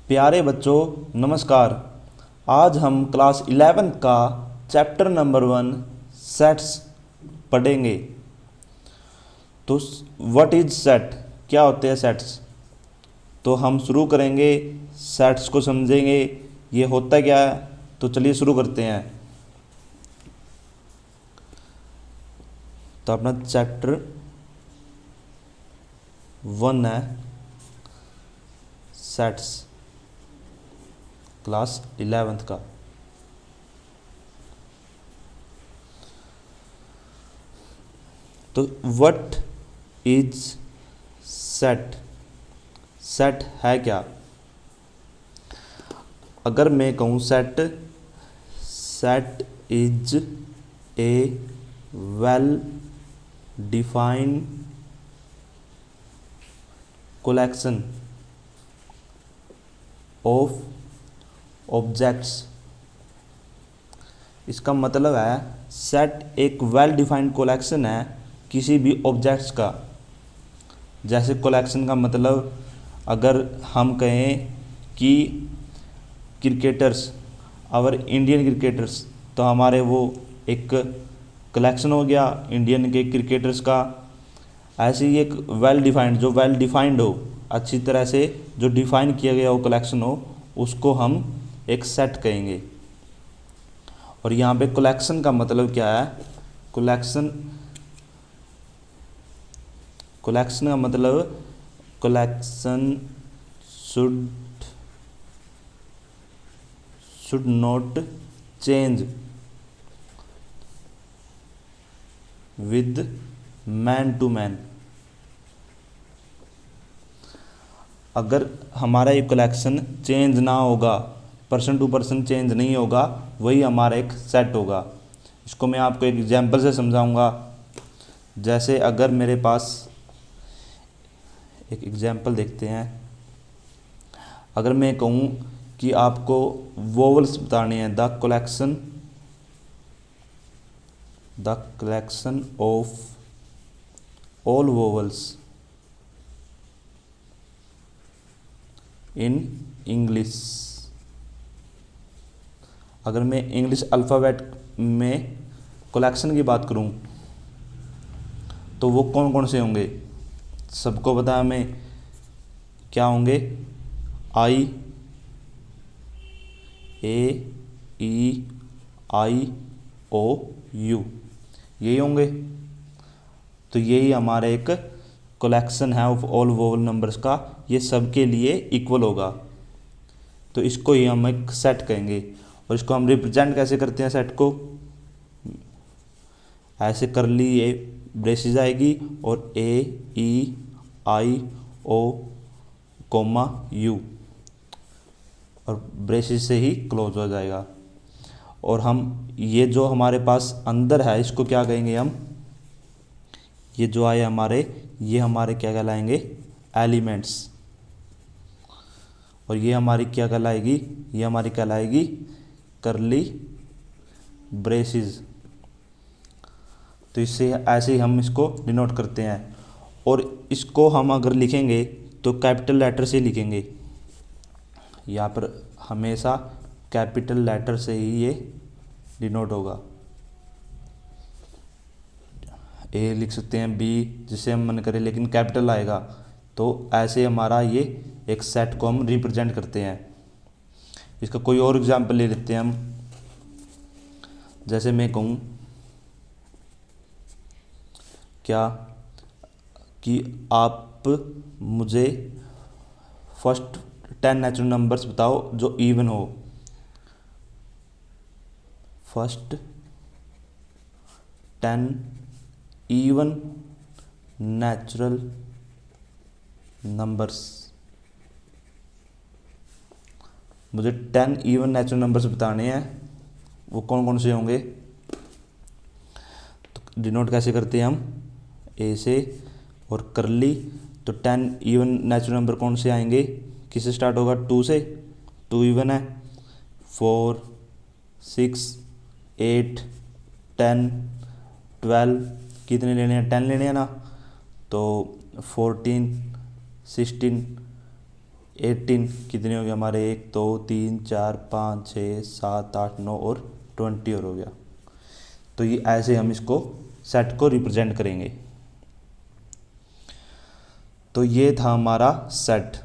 प्यारे बच्चों नमस्कार। आज हम क्लास 11 का चैप्टर नंबर 1 सेट्स पढ़ेंगे। तो व्हाट इज सेट, क्या होते हैं सेट्स। तो हम शुरू करेंगे, सेट्स को समझेंगे ये होता क्या है। तो चलिए शुरू करते हैं। तो अपना चैप्टर 1 है सेट्स, क्लास 11 का। तो व्हाट इज सेट, सेट है क्या। अगर मैं कहूँ set, set is a well defined collection of objects. इसका मतलब है सेट एक वेल डिफाइंड कलेक्शन है किसी भी ऑब्जेक्ट्स का। जैसे कलेक्शन का मतलब अगर हम कहें कि क्रिकेटर्स, आवर इंडियन क्रिकेटर्स, तो हमारे वो एक कलेक्शन हो गया इंडियन के क्रिकेटर्स का। ऐसे ही एक वेल डिफाइंड, जो वेल डिफाइंड हो, अच्छी तरह से जो डिफाइन किया गया हो कलेक्शन हो, उसको हम एक सेट कहेंगे। और यहाँ पे कलेक्शन का मतलब क्या है, कलेक्शन, कलेक्शन का मतलब collection should not change with man to man. अगर हमारा ये कलेक्शन चेंज ना होगा, पर्सन टू पर्सन चेंज नहीं होगा, वही हमारा एक सेट होगा। इसको मैं आपको एक एग्जांपल से समझाऊंगा। जैसे अगर मेरे पास एक एग्जांपल देखते हैं। अगर मैं कहूँ कि आपको वोवल्स बताने हैं, the collection of all vowels in English. अगर मैं इंग्लिश अल्फ़ाबेट में कलेक्शन की बात करूं तो वो कौन कौन से होंगे, सबको पता हमें क्या होंगे। आई, ए, ई, आई, ओ, यू, यही होंगे। तो यही हमारा एक कलेक्शन है ऑफ ऑल वोवल नंबर्स का, ये सबके लिए इक्वल होगा। तो इसको ही हम एक सेट कहेंगे। और इसको हम रिप्रेजेंट कैसे करते हैं सेट को, ऐसे कर ली ये ब्रेसेस आएगी और ए, ई, आई, ओ, कोमा, यू, और ब्रेसेस से ही क्लोज हो जाएगा। और हम ये जो हमारे पास अंदर है इसको क्या कहेंगे हम, ये जो आए हमारे, ये हमारे क्या कहलाएंगे, एलिमेंट्स। और ये हमारी क्या कहलाएगी, ये हमारी कहलाएगी करली ब्रेसेस। तो इससे ऐसे ही हम इसको डिनोट करते हैं। और इसको हम अगर लिखेंगे तो कैपिटल लेटर से लिखेंगे। यहाँ पर हमेशा कैपिटल लेटर से ही ये डिनोट होगा। ए लिख सकते हैं, बी, जिसे हम मन करें, लेकिन कैपिटल आएगा। तो ऐसे हमारा ये एक सेट को हम रिप्रेजेंट करते हैं। इसका कोई और एग्जांपल ले लेते हैं हम। जैसे मैं कहूँ क्या कि आप मुझे फर्स्ट 10 नेचुरल नंबर्स बताओ जो इवन हो। फर्स्ट 10 इवन नेचुरल नंबर्स, मुझे 10 इवन नेचुरल नंबर्स बताने हैं, वो कौन कौन से होंगे। तो डिनोट कैसे करते हैं हम, ए से और करली। तो 10 इवन नेचुरल नंबर कौन से आएंगे, किससे स्टार्ट होगा, 2 से, 2 इवन है। 4, 6, 8, 10, 12, कितने लेने हैं, 10 लेने हैं ना। तो 14, 16, 18 कितने हो गए हमारे, 1 2 3 4 5 6 7 8 9 और 20 और हो गया। तो ये ऐसे हम इसको सेट को रिप्रेजेंट करेंगे। तो ये था हमारा सेट।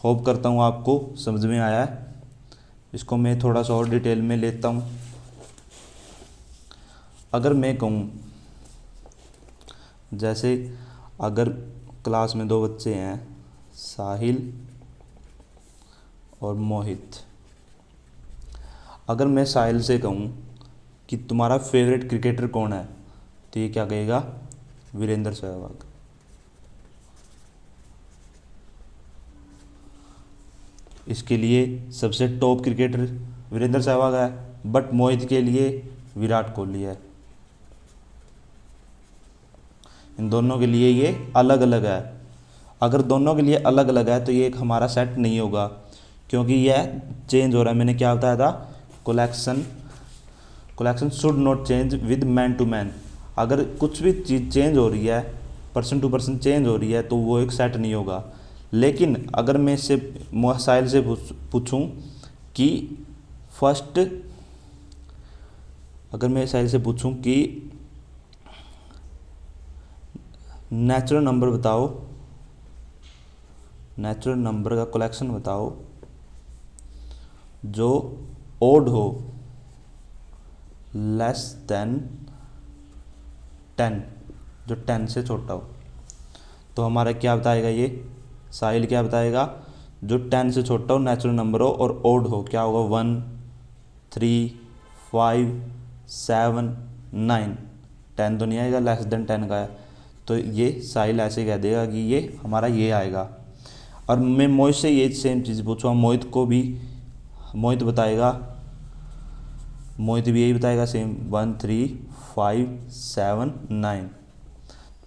होप करता हूँ आपको समझ में आया है। इसको मैं थोड़ा सा और डिटेल में लेता हूँ। अगर मैं कहूँ, जैसे अगर क्लास में 2 बच्चे हैं, साहिल और मोहित। अगर मैं साहिल से कहूँ कि तुम्हारा फेवरेट क्रिकेटर कौन है, तो ये क्या कहेगा, वीरेंद्र सहवाग। इसके लिए सबसे टॉप क्रिकेटर वीरेंद्र सहवाग है, बट मोहित के लिए विराट कोहली है। इन दोनों के लिए ये अलग अलग है। अगर दोनों के लिए अलग अलग है तो ये एक हमारा सेट नहीं होगा, क्योंकि यह चेंज हो रहा है। मैंने क्या बताया था, collection should not change with man to man. अगर कुछ भी चीज़ चेंज हो रही है, पर्सन टू पर्सन चेंज हो रही है, तो वो एक सेट नहीं होगा। लेकिन अगर मैं इससे साहिल से पूछूं कि फर्स्ट, अगर मैं साहिल से पूछूं कि नेचुरल नंबर बताओ, नेचुरल नंबर का कलेक्शन बताओ जो ओड हो, लेस देन 10, जो 10 से छोटा हो, तो हमारा क्या बताएगा ये, साहिल क्या बताएगा, जो 10 से छोटा हो, नेचुरल नंबर हो और ओड हो, क्या होगा, 1 3 5 7 9। 10 तो नहीं आएगा, लेस देन 10 का है, तो ये साहिल ऐसे कह देगा कि ये हमारा ये आएगा। और मैं मोहित से ये सेम चीज़ पूछूँगा, मोहित को भी, मोहित बताएगा, मोहित भी यही बताएगा सेम, 1 3 5 7 9।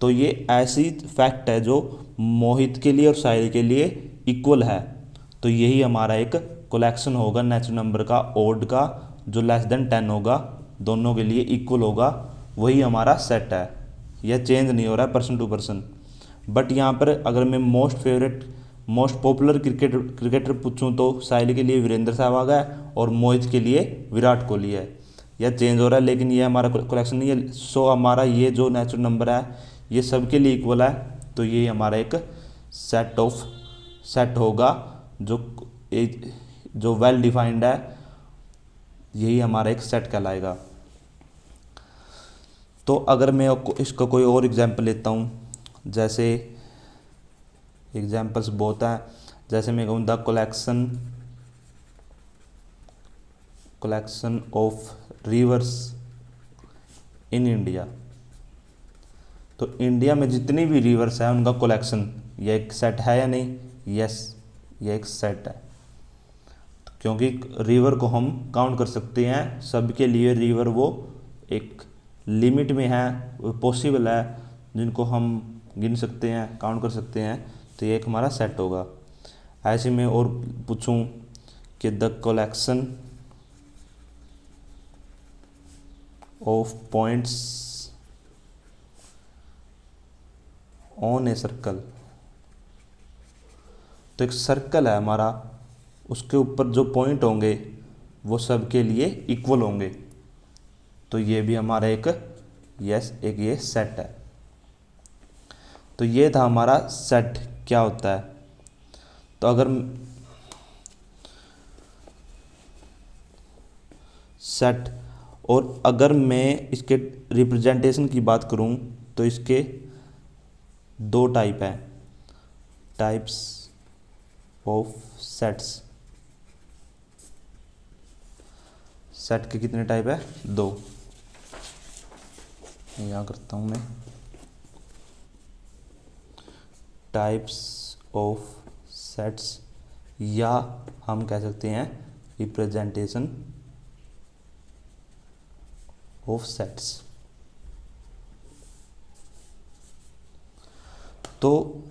तो ये ऐसी फैक्ट है जो मोहित के लिए और साहिल के लिए इक्वल है। तो यही हमारा एक कलेक्शन होगा नेचुरल नंबर का, ओड का, जो लेस देन 10 होगा, दोनों के लिए इक्वल होगा, वही हमारा सेट है। यह चेंज नहीं हो रहा है पर्सन टू पर्सन। बट यहाँ पर अगर मैं मोस्ट पॉपुलर क्रिकेटर पूछूं तो साहिल के लिए वीरेंद्र सहवाग है और मोहित के लिए विराट कोहली है। यह चेंज हो रहा है, लेकिन ये हमारा कलेक्शन नहीं है। सो हमारा ये जो नेचुरल नंबर है ये सबके लिए इक्वल है, तो ये हमारा एक सेट होगा जो वेल डिफाइंड है, यही हमारा एक सेट कहलाएगा। तो अगर मैं इसका कोई और एग्जांपल लेता हूँ, जैसे एग्जांपल्स बहुत हैं, जैसे मैं कहूँ the collection of reverse in India. तो इंडिया में जितनी भी रिवर्स है उनका कलेक्शन, ये एक सेट है या नहीं, यस, ये एक सेट है। क्योंकि रिवर को हम काउंट कर सकते हैं, सबके लिए रिवर वो एक लिमिट में है, वो पॉसिबल है, जिनको हम गिन सकते हैं, काउंट कर सकते हैं, तो ये एक हमारा सेट होगा। ऐसे में और पूछूं कि the collection of points on a circle. तो एक सर्कल है हमारा, उसके ऊपर जो पॉइंट होंगे वो सबके लिए इक्वल होंगे, तो ये भी हमारा एक ये सेट है। तो ये था हमारा सेट क्या होता है। तो अगर सेट, और अगर मैं इसके रिप्रेजेंटेशन की बात करूं तो इसके 2 टाइप हैं, टाइप्स ऑफ सेट्स। सेट के कितने टाइप है, 2। यहाँ करता हूँ मैं, टाइप्स ऑफ सेट्स, या हम कह सकते हैं रिप्रेजेंटेशन ऑफ सेट्स। तो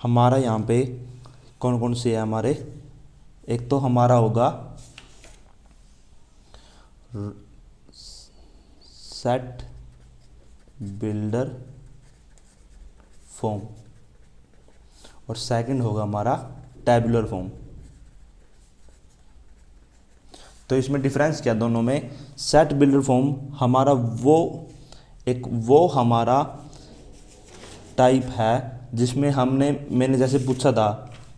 हमारा यहाँ पे कौन कौन से है हमारे, एक तो हमारा होगा सेट बिल्डर फॉर्म, और सेकंड होगा हमारा टैबुलर फॉर्म। तो इसमें डिफरेंस क्या दोनों में, सेट बिल्डर फॉर्म हमारा वो हमारा टाइप है जिसमें मैंने जैसे पूछा था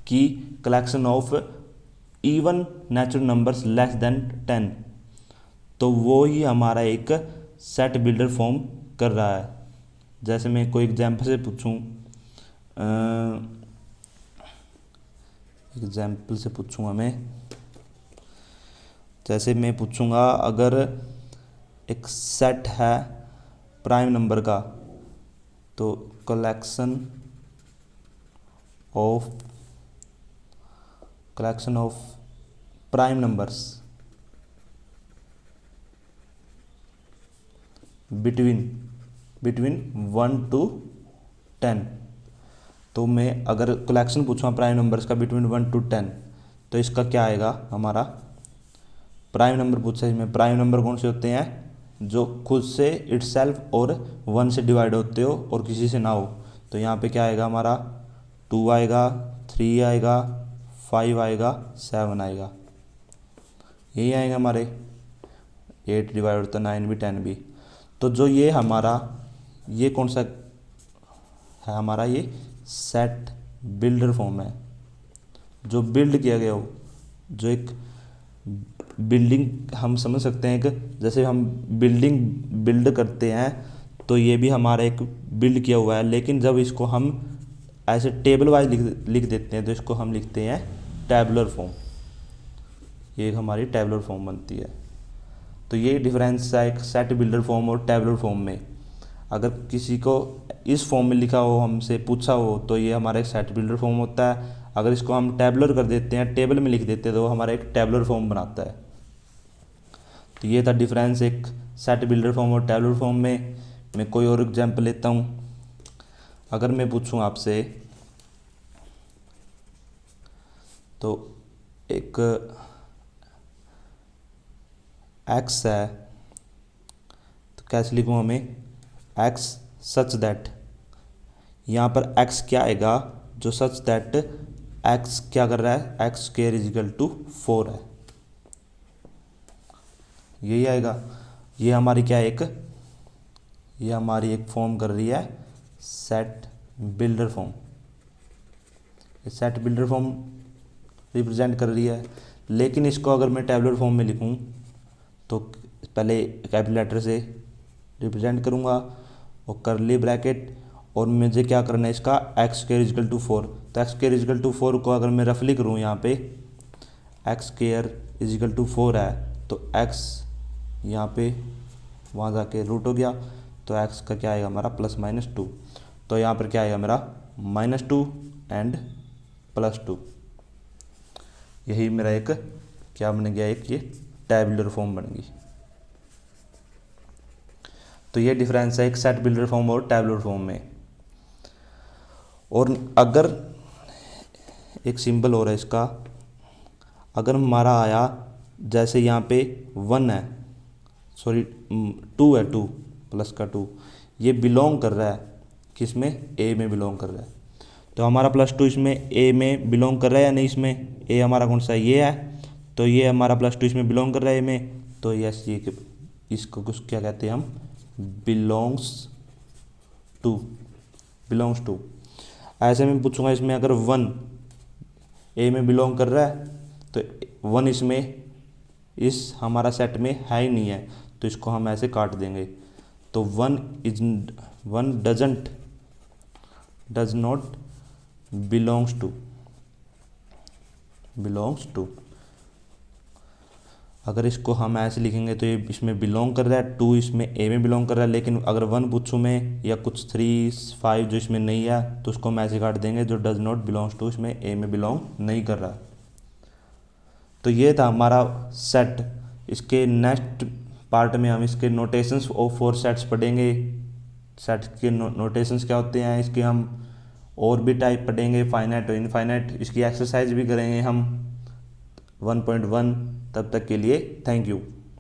कि collection of even natural numbers less than 10, तो वो ही हमारा एक सेट बिल्डर फॉर्म कर रहा है। जैसे मैं कोई एग्जांपल से पूछूं, मैं जैसे मैं पूछूंगा, अगर एक सेट है प्राइम नंबर का, तो collection of prime numbers between 1 to 10। तो मैं अगर कलेक्शन पूछूँ प्राइम नंबर्स का बिटवीन 1 to 10, तो इसका क्या आएगा, हमारा प्राइम नंबर पूछा है। इसमें प्राइम नंबर कौन से होते हैं, जो खुद से इटसेल्फ और 1 से डिवाइड होते हो और किसी से ना हो। तो यहाँ पे क्या आएगा हमारा, 2 आएगा, 3 आएगा, 5 आएगा, 7 आएगा, यही आएगा हमारे। 8 डिवाइड होता है 9 भी 10 भी। तो जो ये हमारा ये कौन सा है, हमारा ये सेट बिल्डर फॉर्म है, जो बिल्ड किया गया हो, जो एक बिल्डिंग हम समझ सकते हैं कि जैसे हम बिल्डिंग बिल्ड करते हैं, तो ये भी हमारा एक बिल्ड किया हुआ है। लेकिन जब इसको हम ऐसे टेबल वाइज लिख देते हैं, तो इसको हम लिखते हैं टैबुलर फॉर्म। ये हमारी टैबुलर फॉर्म बनती है। तो ये डिफरेंस है एक सेट बिल्डर फॉर्म और टैबुलर फॉर्म में। अगर किसी को इस फॉर्म में लिखा हो, हमसे पूछा हो, तो ये हमारा एक सेट बिल्डर फॉर्म होता है। अगर इसको हम टैबुलर कर देते हैं, टेबल में लिख देते हैं, तो वो हमारा एक टैबुलर फॉर्म बनाता है। तो ये था डिफरेंस एक सेट बिल्डर फॉर्म और टैबुलर फॉर्म में। मैं कोई और एग्जांपल लेता हूँ। अगर मैं पूछूँ आपसे, तो एक एक्स है, तो कैसे लिखूँ हमें, एक्स सच दैट, यहाँ पर एक्स क्या आएगा, जो सच दैट एक्स क्या कर रहा है, x square is equal to 4 है, यही आएगा। ये हमारी क्या है, ये हमारी एक फॉर्म कर रही है सेट बिल्डर फॉर्म। ये सेट बिल्डर फॉर्म रिप्रेजेंट कर रही है। लेकिन इसको अगर मैं टैबुलर फॉर्म में लिखूं, तो पहले कैपिटल लेटर से रिप्रेजेंट करूंगा और करली ब्रैकेट, और मुझे क्या करना है, इसका एक्स स्क्वायर इजिकल टू 4। तो एक्स स्क्वायर इजिकल टू 4 को अगर मैं रफली करूँ, यहाँ पे एक्स स्क्वायर इजिकल टू 4 है, तो एक्स यहाँ पे वहाँ जाके रूट हो गया, तो एक्स का क्या आएगा हमारा +-2। तो यहाँ पर क्या आएगा मेरा -2 एंड +2। यही मेरा एक क्या बन गया, एक ये टैबुलर फॉर्म बन गई। तो ये डिफरेंस है एक सेट बिल्डर फॉर्म और टैबुलर फॉर्म में। और अगर एक सिंबल हो रहा है इसका, अगर हमारा आया जैसे यहाँ पे 1 है, सॉरी 2 है, 2 प्लस का 2, ये बिलोंग कर रहा है किसमें, ए में बिलोंग कर रहा है। तो हमारा +2 इसमें ए में बिलोंग कर रहा है या नहीं, इसमें ए हमारा कौन सा ये है, तो ये हमारा +2 इसमें बिलोंग कर रहा है ए में। तो यस, ये इसको कुछ क्या कहते हैं हम, बिलोंग्स टू। ऐसे में पूछूंगा इसमें अगर 1 ए में बिलोंग कर रहा है, तो 1 इसमें इस हमारा सेट में है ही नहीं है, तो इसको हम ऐसे काट देंगे। तो 1 डज नॉट बिलोंग्स टू। अगर इसको हम ऐसे लिखेंगे तो ये इसमें बिलोंग कर रहा है, 2 इसमें ए में बिलोंग कर रहा है। लेकिन अगर 1 पूछूँ मैं, या कुछ 3 5 जो इसमें नहीं है, तो उसको हम ऐसे काट देंगे, जो डज नॉट बिलोंग्स टू इसमें ए में बिलोंग नहीं कर रहा। तो ये था हमारा सेट। इसके नेक्स्ट पार्ट में हम इसके नोटेशंस ऑफ 4 सेट्स पढ़ेंगे। सेट के नोटेशंस क्या होते हैं, इसके हम और भी टाइप पढ़ेंगे, फाइनाइट और इनफाइनाइट। इसकी एक्सरसाइज भी करेंगे हम 1.1। तब तक के लिए थैंक यू।